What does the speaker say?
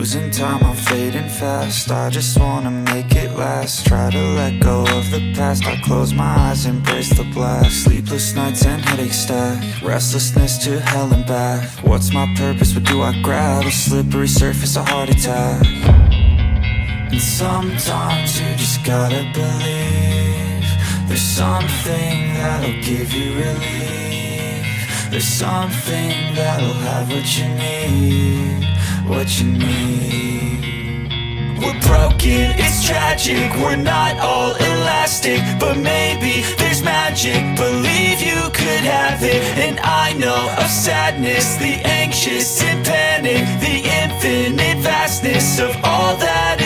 losing time, I'm fading fast. I just wanna make it last. Try to let go of the past. I close my eyes, embrace the blast. Sleepless nights and headaches stack. Restlessness to hell and back. What's my purpose, what do I grab? A slippery surface, a heart attack. And sometimes you just gotta believe there's something that'll give you relief. There's something that'll have what you need, what you need. We're broken, it's tragic, we're not all elastic, but maybe there's magic, believe you could have it. And I know of sadness, the anxious and panic, the infinite vastness of all that